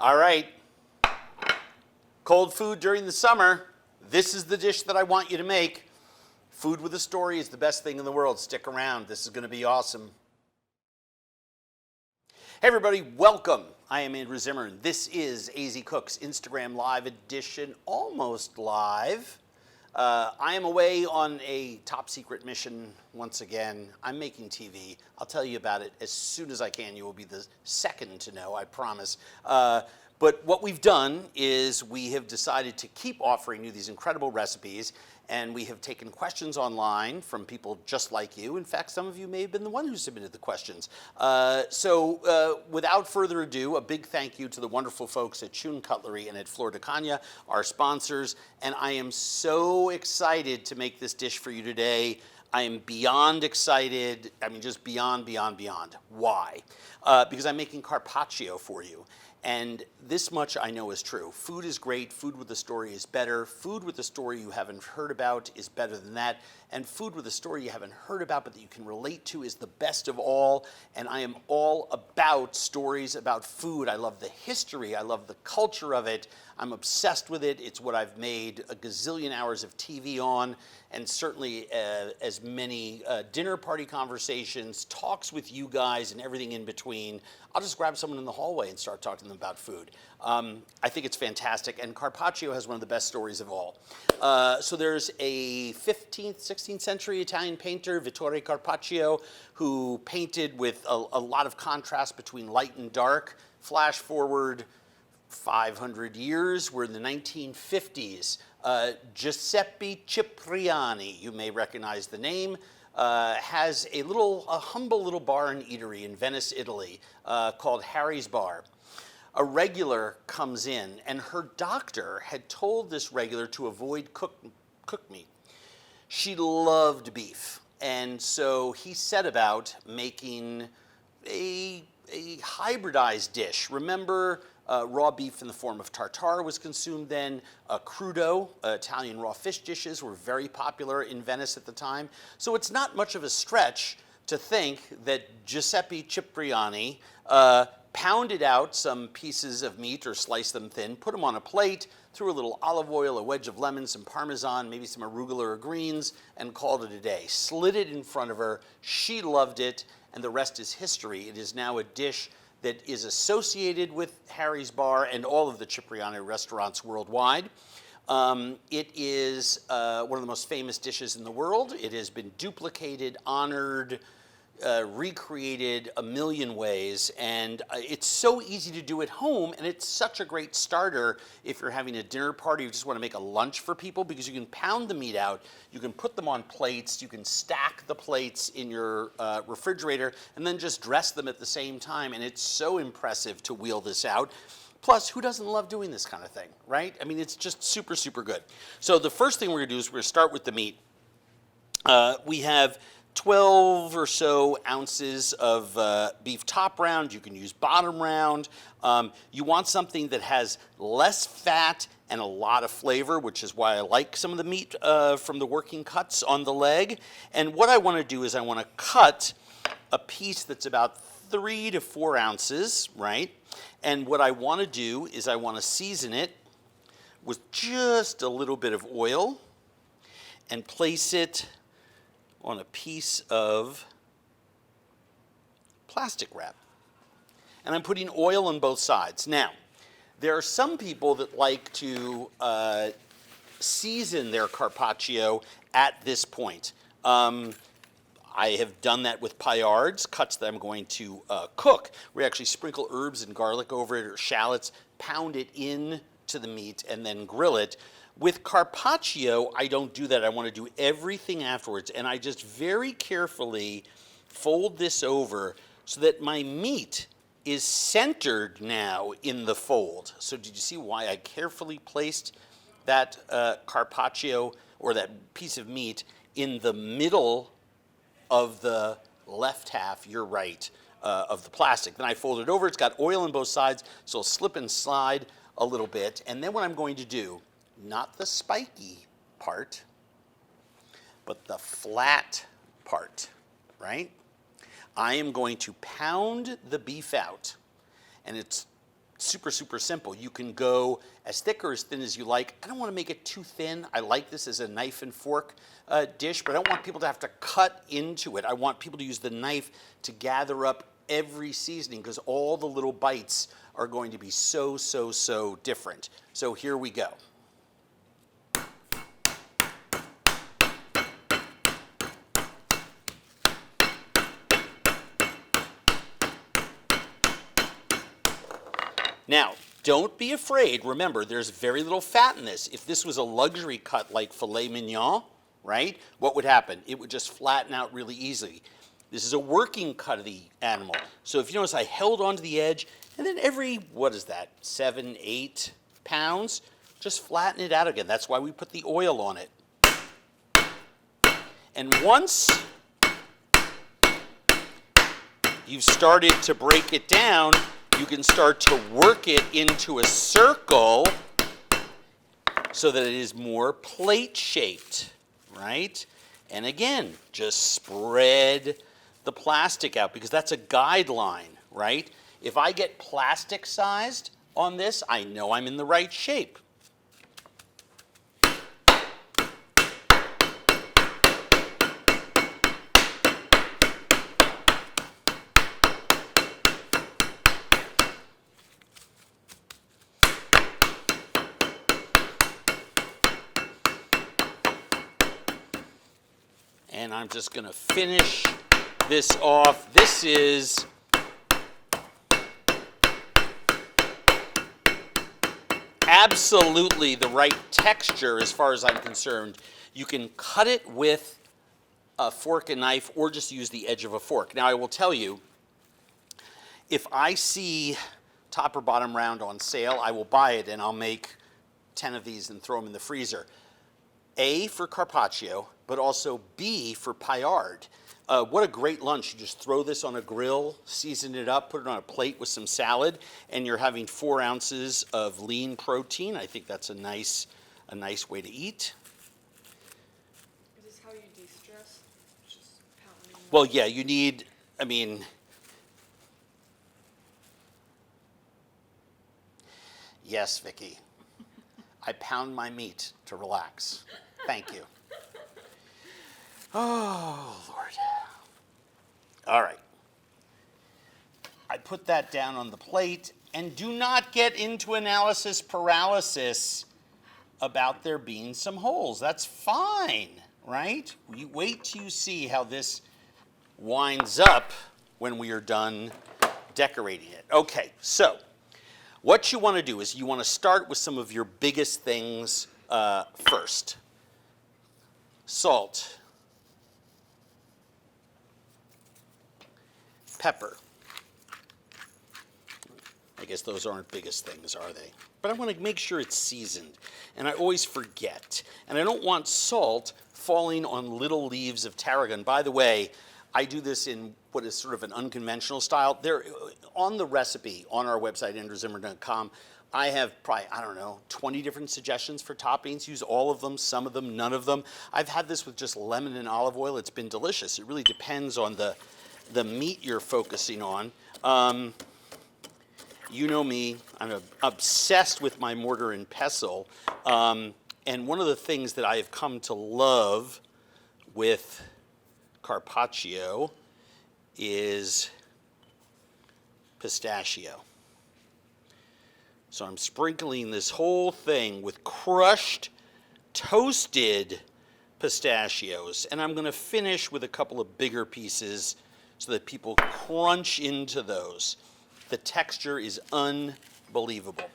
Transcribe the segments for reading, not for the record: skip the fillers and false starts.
All right, cold food during the summer. This is the dish that I want you to make. Food with a story is the best thing in the world. Stick around. This is going to be awesome. Hey everybody, welcome. I am Andrew Zimmern. This is AZ Cooks Instagram Live edition, almost live. I am away on a top secret mission once again. I'm making TV. I'll tell you about it as soon as I can. You will be the second to know, I promise. But what we've done is we have decided to keep offering you these incredible recipes, and we have taken questions online from people just like you. In fact, some of you may have been the one who submitted the questions. So without further ado, a big thank you to the wonderful folks at Chun Cutlery and at Flor de Caña, our sponsors. And I am so excited to make this dish for you today. I am beyond excited. I mean, just beyond. Why? Because I'm making carpaccio for you. And this much I know is true. Food is great. Food with a story is better. Food with a story you haven't heard about is better than that. And food with a story you haven't heard about but that you can relate to is the best of all. And I am all about stories about food. I love the history. I love the culture of it. I'm obsessed with it. It's what I've made a gazillion hours of TV on, and certainly as many dinner party conversations, talks with you guys, and everything in between. I'll just grab someone in the hallway and start talking to them about food. I think it's fantastic, and Carpaccio has one of the best stories of all. So there's a 15th, 16th century Italian painter, Vittore Carpaccio, who painted with a lot of contrast between light and dark. Flash forward 500 years, we're in the 1950s. Giuseppe Cipriani, you may recognize the name, has a humble little bar and eatery in Venice, Italy, called Harry's Bar. A regular comes in, and her doctor had told this regular to avoid cooked meat. She loved beef, and so he set about making a hybridized dish. Remember, raw beef in the form of tartare was consumed then. Crudo, Italian raw fish dishes were very popular in Venice at the time. So it's not much of a stretch to think that Giuseppe Cipriani pounded out some pieces of meat or sliced them thin, put them on a plate, threw a little olive oil, a wedge of lemon, some parmesan, maybe some arugula or greens, and called it a day. Slid it in front of her. She loved it, and the rest is history. It is now a dish that is associated with Harry's Bar and all of the Cipriani restaurants worldwide. It is one of the most famous dishes in the world. It has been duplicated, honored, recreated a million ways, and it's so easy to do at home, and it's such a great starter if you're having a dinner party, you just want to make a lunch for people, because you can pound the meat out, you can put them on plates, you can stack the plates in your refrigerator, and then just dress them at the same time, and it's so impressive to wheel this out. Plus, who doesn't love doing this kind of thing, right? I mean, it's just super, super good. So the first thing we're going to do is we're going to start with the meat. We have 12 or so ounces of beef top round. You can use bottom round. You want something that has less fat and a lot of flavor, which is why I like some of the meat from the working cuts on the leg. And what I want to do is I want to cut a piece that's about 3 to 4 ounces, right? And what I want to do is I want to season it with just a little bit of oil and place it on a piece of plastic wrap. And I'm putting oil on both sides. Now, there are some people that like to season their carpaccio at this point. I have done that with paillards, cuts that I'm going to cook. We actually sprinkle herbs and garlic over it, or shallots, pound it in to the meat, and then grill it. With carpaccio, I don't do that. I want to do everything afterwards, and I just very carefully fold this over so that my meat is centered now in the fold. So did you see why I carefully placed that carpaccio, or that piece of meat, in the middle of the left half, you're right, of the plastic? Then I fold it over. It's got oil on both sides, so it'll slip and slide a little bit. And then what I'm going to do, not the spiky part, but the flat part, right? I am going to pound the beef out, and it's super, super simple. You can go as thick or as thin as you like. I don't want to make it too thin. I like this as a knife and fork dish, but I don't want people to have to cut into it. I want people to use the knife to gather up every seasoning because all the little bites are going to be so, so, so different. So here we go. Now, don't be afraid. Remember, there's very little fat in this. If this was a luxury cut like filet mignon, right, what would happen? It would just flatten out really easily. This is a working cut of the animal. So if you notice, I held onto the edge, and then every, what is that, 7, 8 pounds, just flatten it out again. That's why we put the oil on it. And once you've started to break it down, you can start to work it into a circle so that it is more plate shaped, right? And again, just spread the plastic out because that's a guideline, right? If I get plastic sized on this, I know I'm in the right shape. And I'm just going to finish this off. This is absolutely the right texture as far as I'm concerned. You can cut it with a fork and knife or just use the edge of a fork. Now I will tell you, if I see top or bottom round on sale, I will buy it and I'll make 10 of these and throw them in the freezer. A for Carpaccio, but also B for paillard. What a great lunch. You just throw this on a grill, season it up, put it on a plate with some salad, and you're having 4 ounces of lean protein. I think that's a nice way to eat. Is this how you de-stress? Just pounding? Well, yeah, you need, I mean, yes, Vicky. I pound my meat to relax. Thank you. Oh, Lord. All right. I put that down on the plate, and do not get into analysis paralysis about there being some holes. That's fine, right? You wait till you see how this winds up when we are done decorating it. Okay, so what you want to do is you want to start with some of your biggest things first. Salt, pepper. I guess those aren't biggest things, are they? But I want to make sure it's seasoned. And I always forget. And I don't want salt falling on little leaves of tarragon. By the way, I do this in what is sort of an unconventional style. There, on the recipe on our website, andrewzimmern.com, I have probably, I don't know, 20 different suggestions for toppings. Use all of them, some of them, none of them. I've had this with just lemon and olive oil. It's been delicious. It really depends on the meat you're focusing on. You know me, I'm obsessed with my mortar and pestle. And one of the things that I have come to love with Carpaccio is pistachio. So I'm sprinkling this whole thing with crushed, toasted pistachios. And I'm going to finish with a couple of bigger pieces so that people crunch into those. The texture is unbelievable.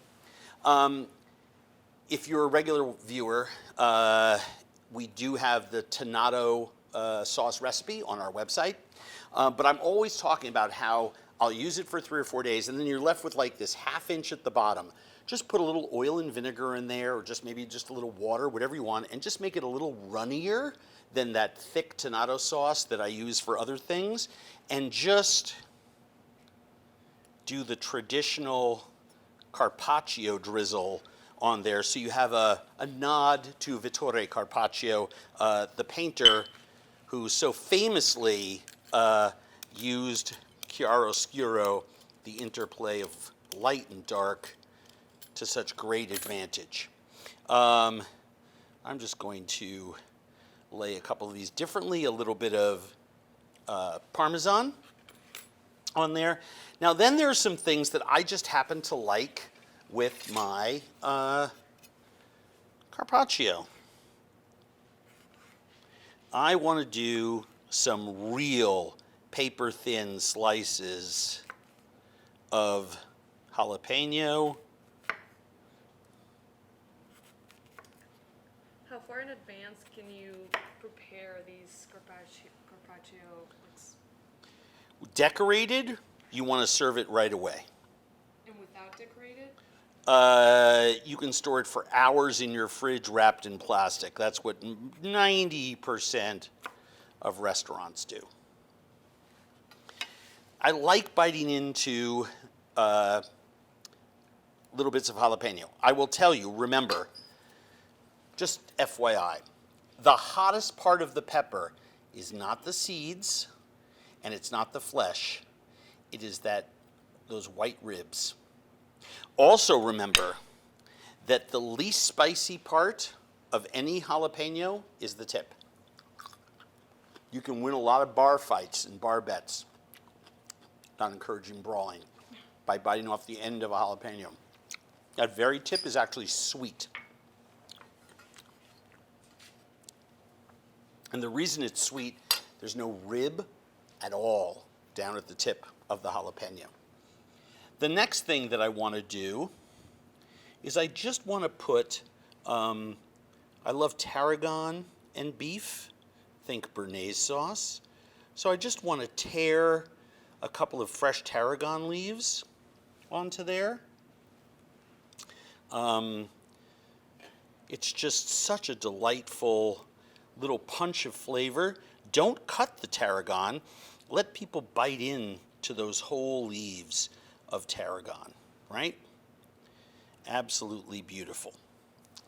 If you're a regular viewer, we do have the tonnato sauce recipe on our website. But I'm always talking about how I'll use it for 3 or 4 days, and then you're left with like this ½ inch at the bottom. Just put a little oil and vinegar in there, or just maybe just a little water, whatever you want, and just make it a little runnier than that thick tonnato sauce that I use for other things. And just do the traditional Carpaccio drizzle on there, so you have a nod to Vittore Carpaccio, the painter who so famously used chiaroscuro, the interplay of light and dark to such great advantage. I'm just going to lay a couple of these differently, a little bit of parmesan on there. Now then there are some things that I just happen to like with my Carpaccio. I want to do some real paper thin slices of jalapeno. How far in advance can you prepare these carpaccio? Decorated, you want to serve it right away. And without decorated? You can store it for hours in your fridge wrapped in plastic. That's what 90% of restaurants do. I like biting into little bits of jalapeno. I will tell you, remember, just FYI, the hottest part of the pepper is not the seeds and it's not the flesh. It is those white ribs. Also remember that the least spicy part of any jalapeno is the tip. You can win a lot of bar fights and bar bets, not encouraging brawling, by biting off the end of a jalapeno. That very tip is actually sweet. And the reason it's sweet, there's no rib at all down at the tip of the jalapeno. The next thing that I want to do is I just want to put, I love tarragon and beef, think béarnaise sauce. So I just want to tear a couple of fresh tarragon leaves onto there. It's just such a delightful little punch of flavor. Don't cut the tarragon. Let people bite in to those whole leaves of tarragon, right? Absolutely beautiful.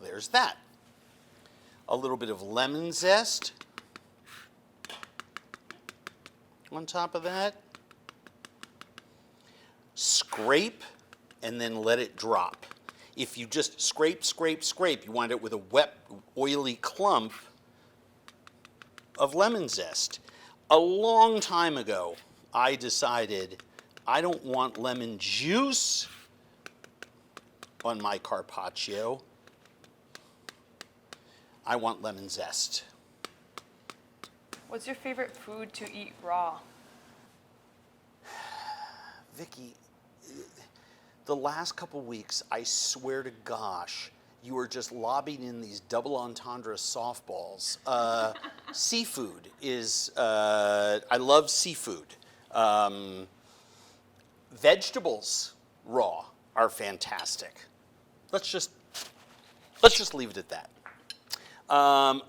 There's that. A little bit of lemon zest on top of that. Scrape and then let it drop. If you just scrape, you wind up with a wet, oily clump of lemon zest. A long time ago, I decided I don't want lemon juice on my Carpaccio. I want lemon zest. What's your favorite food to eat raw? Vicky, the last couple weeks, I swear to gosh, you are just lobbing in these double entendre softballs. Seafood is, I love seafood. Vegetables, raw, are fantastic. Let's just leave it at that.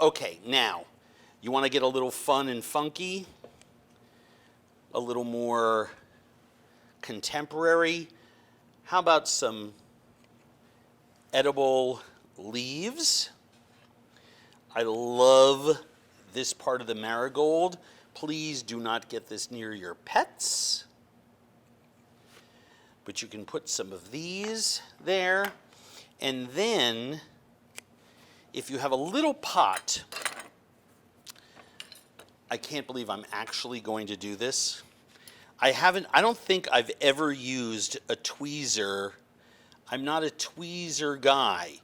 Okay, now, you want to get a little fun and funky, a little more contemporary. How about some edible leaves? I love this part of the marigold. Please do not get this near your pets. But you can put some of these there. And then, if you have a little pot, I can't believe I'm actually going to do this. I don't think I've ever used a tweezer. I'm not a tweezer guy.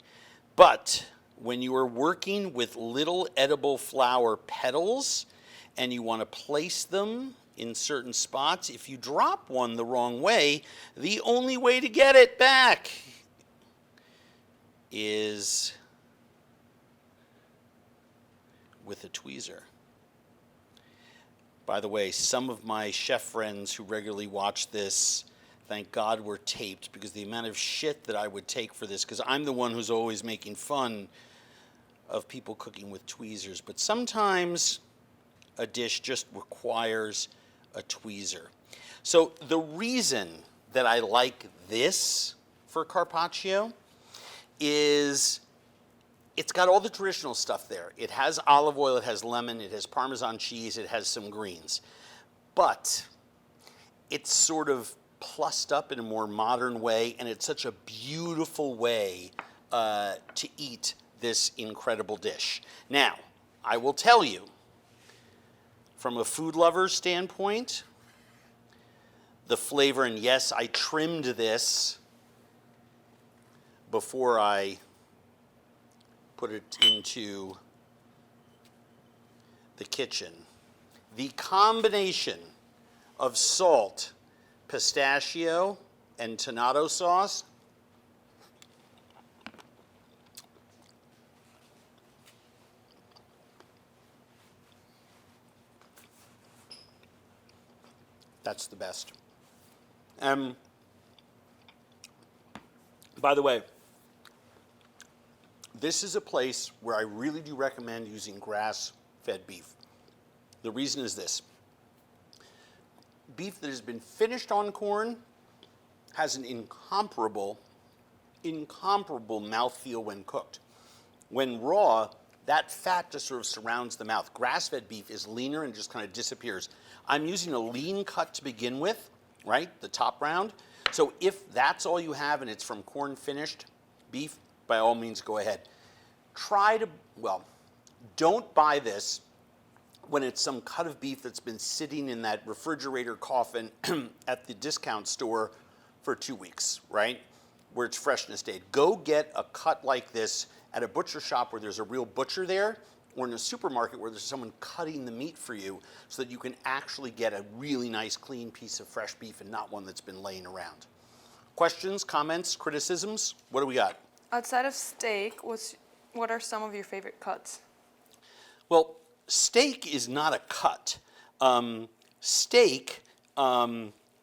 But when you are working with little edible flower petals and you want to place them in certain spots, if you drop one the wrong way, the only way to get it back is with a tweezer. By the way, some of my chef friends who regularly watch this, thank God were taped, because the amount of shit that I would take for this, because I'm the one who's always making fun of people cooking with tweezers. But sometimes a dish just requires a tweezer. So the reason that I like this for Carpaccio is it's got all the traditional stuff there. It has olive oil, it has lemon, it has Parmesan cheese, it has some greens. But it's sort of plussed up in a more modern way, and it's such a beautiful way to eat this incredible dish. Now, I will tell you, from a food lover's standpoint, the flavor, and yes, I trimmed this before I put it into the kitchen. The combination of salt, pistachio, and tomato sauce that's the best. By the way, this is a place where I really do recommend using grass-fed beef. The reason is this. Beef that has been finished on corn has an incomparable mouthfeel when cooked. When raw, that fat just sort of surrounds the mouth. Grass-fed beef is leaner and just kind of disappears. I'm using a lean cut to begin with, right? The top round. So if that's all you have and it's from corn finished beef, by all means go ahead. Don't buy this when it's some cut of beef that's been sitting in that refrigerator coffin at the discount store for 2 weeks, right? Where it's freshness date. Go get a cut like this at a butcher shop where there's a real butcher there, or in a supermarket where there's someone cutting the meat for you so that you can actually get a really nice clean piece of fresh beef and not one that's been laying around. Questions, comments, criticisms? What do we got? Outside of steak, what are some of your favorite cuts? Well, steak is not a cut. Steak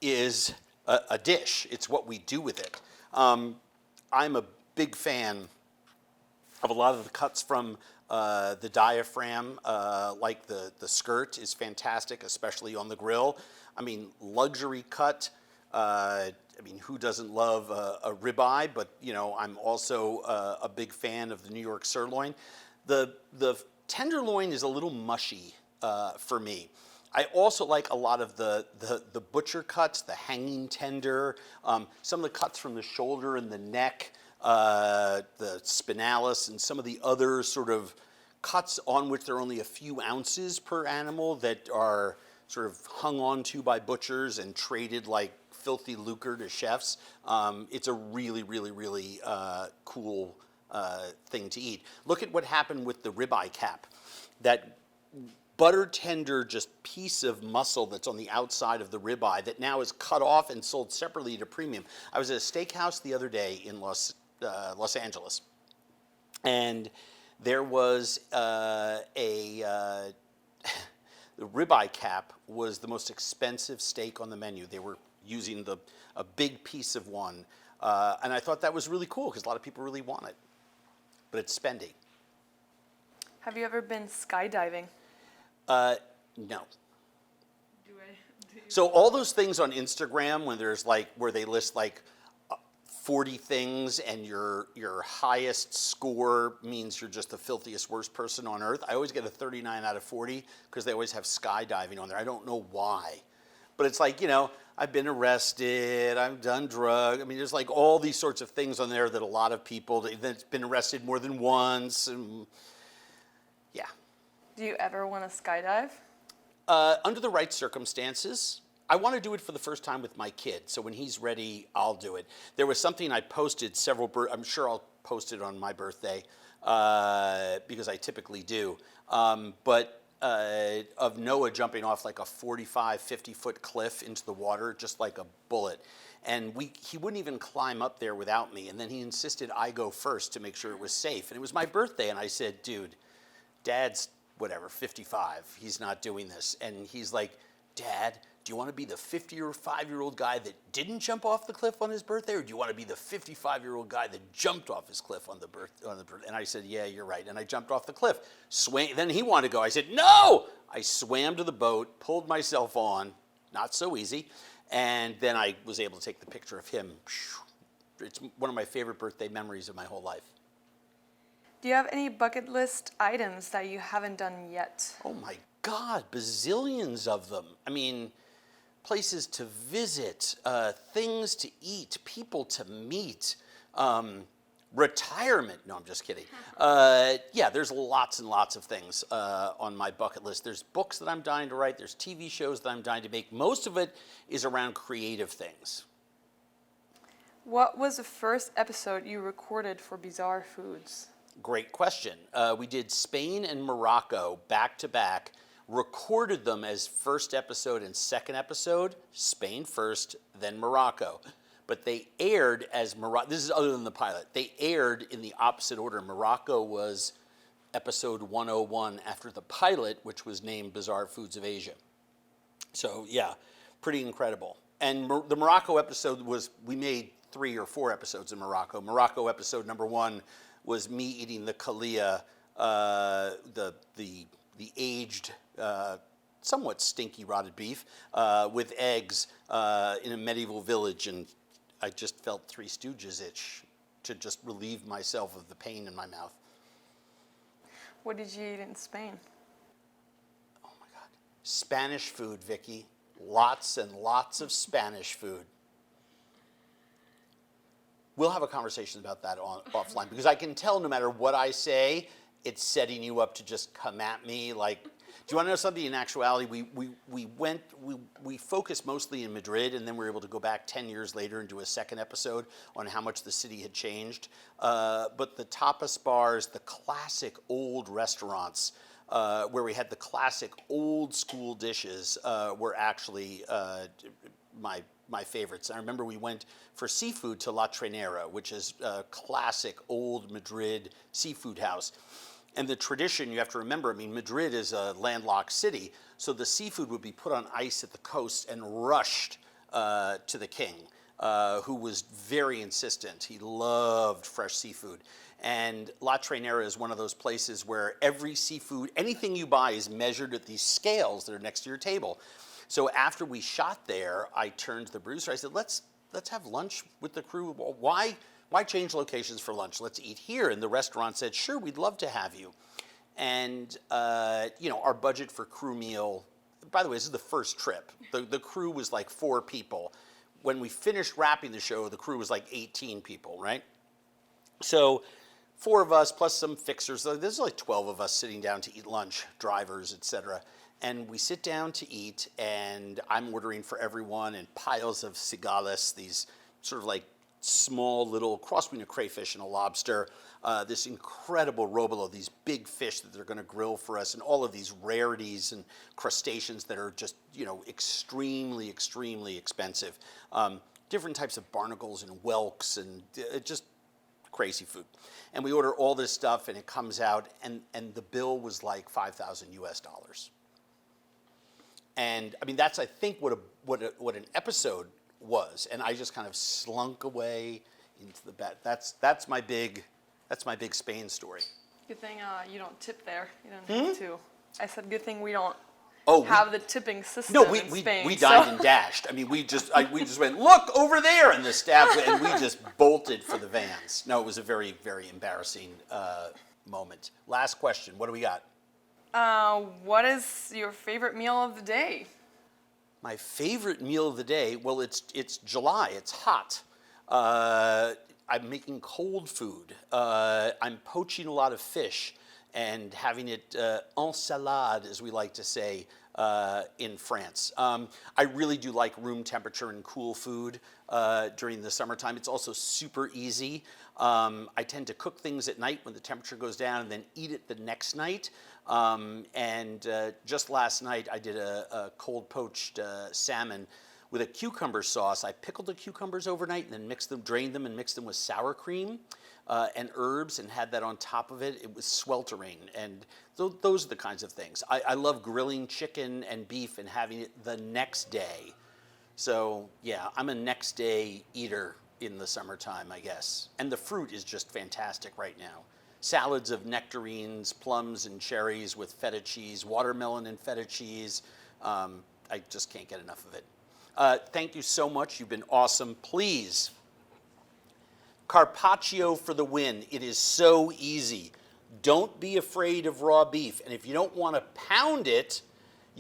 is a dish. It's what we do with it. I'm a big fan of a lot of the cuts from the diaphragm, like the skirt is fantastic, especially on the grill. I mean, luxury cut. Who doesn't love a ribeye? But I'm also a big fan of the New York sirloin. The tenderloin is a little mushy for me. I also like a lot of the butcher cuts, the hanging tender, some of the cuts from the shoulder and the neck, the spinalis, and some of the other sort of cuts on which there are only a few ounces per animal that are sort of hung on to by butchers and traded like filthy lucre to chefs. It's a really, really, really cool thing to eat. Look at what happened with the ribeye cap. That butter tender just piece of muscle that's on the outside of the ribeye that now is cut off and sold separately at a premium. I was at a steakhouse the other day in Los Angeles, and there was the ribeye cap was the most expensive steak on the menu. They were using a big piece of one, and I thought that was really cool because a lot of people really want it, but it's spendy. Have you ever been skydiving? No. Do you? So all those things on Instagram when there's where they list 40 things and your highest score means you're just the filthiest, worst person on earth. I always get a 39 out of 40 because they always have skydiving on there. I don't know why. But it's I've been arrested, I've done drugs. There's all these sorts of things on there that a lot of people that's been arrested more than once. And yeah. Do you ever want to skydive? Under the right circumstances. I want to do it for the first time with my kid, so when he's ready, I'll do it. There was something I posted I'm sure I'll post it on my birthday, because I typically do, of Noah jumping off a 45, 50-foot cliff into the water, just like a bullet. And he wouldn't even climb up there without me, and then he insisted I go first to make sure it was safe. And it was my birthday, and I said, dude, Dad's, 55, he's not doing this. And he's like, Dad, do you want to be the 55-year-old guy that didn't jump off the cliff on his birthday, or do you want to be the 55-year-old guy that jumped off his cliff on the birthday? And I said, yeah, you're right. And I jumped off the cliff. Then he wanted to go. I said, no! I swam to the boat, pulled myself on, not so easy, and then I was able to take the picture of him. It's one of my favorite birthday memories of my whole life. Do you have any bucket list items that you haven't done yet? Oh my God, bazillions of them. places to visit, things to eat, people to meet, retirement. No, I'm just kidding. Yeah, there's lots and lots of things on my bucket list. There's books that I'm dying to write. There's TV shows that I'm dying to make. Most of it is around creative things. What was the first episode you recorded for Bizarre Foods? Great question. We did Spain and Morocco back to back, recorded them as first episode and second episode, Spain first, then Morocco. But they aired as Morocco. This is other than the pilot. They aired in the opposite order. Morocco was episode 101 after the pilot, which was named Bizarre Foods of Asia. So yeah, pretty incredible. And the Morocco episode was, we made 3 or 4 episodes in Morocco. Morocco episode number 1 was me eating the kalia, the aged, somewhat stinky rotted beef with eggs in a medieval village, and I just felt Three Stooges itch to just relieve myself of the pain in my mouth. What did you eat in Spain? Oh my God. Spanish food, Vicky. Lots and lots of Spanish food. We'll have a conversation about that offline, because I can tell no matter what I say, it's setting you up to just come at me like, do you want to know something? In actuality, we focused mostly in Madrid, and then we were able to go back 10 years later and do a second episode on how much the city had changed. But the tapas bars, the classic old restaurants, where we had the classic old school dishes, were actually my favorites. I remember we went for seafood to La Trainera, which is a classic old Madrid seafood house. And the tradition, you have to remember, I mean, Madrid is a landlocked city, so the seafood would be put on ice at the coast and rushed to the king, who was very insistent. He loved fresh seafood. And La Trainera is one of those places where every seafood, anything you buy is measured at these scales that are next to your table. So after we shot there, I turned to the producer. I said, let's have lunch with the crew. Why change locations for lunch? Let's eat here. And the restaurant said, sure, we'd love to have you. And, our budget for crew meal, by the way, this is the first trip. The crew was like 4 people. When we finished wrapping the show, the crew was like 18 people, right? So 4 of us plus some fixers. There's like 12 of us sitting down to eat lunch, drivers, etc. And we sit down to eat, and I'm ordering for everyone, and piles of cigales, these sort of like small little cross between a crayfish and a lobster, this incredible robalo, these big fish that they're going to grill for us, and all of these rarities and crustaceans that are just, extremely, extremely expensive. Different types of barnacles and whelks, and just crazy food. And we order all this stuff, and it comes out, and the bill was like $5,000 US. And I mean, that's, I think, what an episode was. And I just kind of slunk away into the bed. That's my big Spain story. Good thing you don't tip there. You don't have to. I said, good thing we don't have the tipping system in Spain. We dined and dashed. I mean, we just went, look over there, and the staff, and we just bolted for the vans. No, it was a very, very embarrassing moment. Last question. What do we got? What is your favorite meal of the day? My favorite meal of the day, well, it's July. It's hot. I'm making cold food. I'm poaching a lot of fish and having it en salade, as we like to say in France. I really do like room temperature and cool food during the summertime. It's also super easy. I tend to cook things at night when the temperature goes down and then eat it the next night. Just last night I did a cold poached salmon with a cucumber sauce. I pickled the cucumbers overnight and then drained them and mixed them with sour cream and herbs and had that on top of it. It was sweltering, and those are the kinds of things. I love grilling chicken and beef and having it the next day. So yeah, I'm a next day eater in the summertime, I guess. And the fruit is just fantastic right now. Salads of nectarines, plums, and cherries with feta cheese, watermelon and feta cheese. I just can't get enough of it. Thank you so much. You've been awesome. Please, Carpaccio for the win. It is so easy. Don't be afraid of raw beef. And if you don't want to pound it,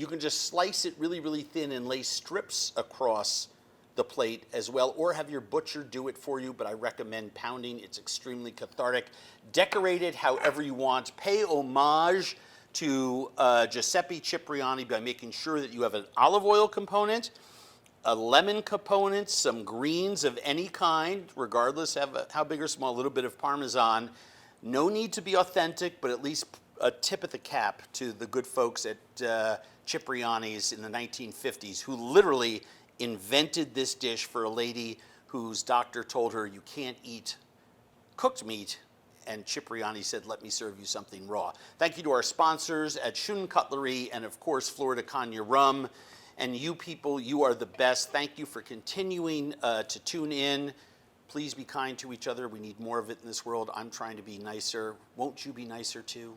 You can just slice it really, really thin and lay strips across the plate as well, or have your butcher do it for you, but I recommend pounding. It's extremely cathartic. Decorate it however you want. Pay homage to Giuseppe Cipriani by making sure that you have an olive oil component, a lemon component, some greens of any kind, regardless of how big or small, a little bit of Parmesan. No need to be authentic, but at least a tip of the cap to the good folks at Cipriani's in the 1950s, who literally invented this dish for a lady whose doctor told her you can't eat cooked meat, and Cipriani said, let me serve you something raw. Thank you to our sponsors at Shun Cutlery and, of course, Florida Cognac Rum. And you people, you are the best. Thank you for continuing to tune in. Please be kind to each other. We need more of it in this world. I'm trying to be nicer. Won't you be nicer too?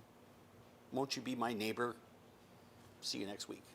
Won't you be my neighbor? See you next week.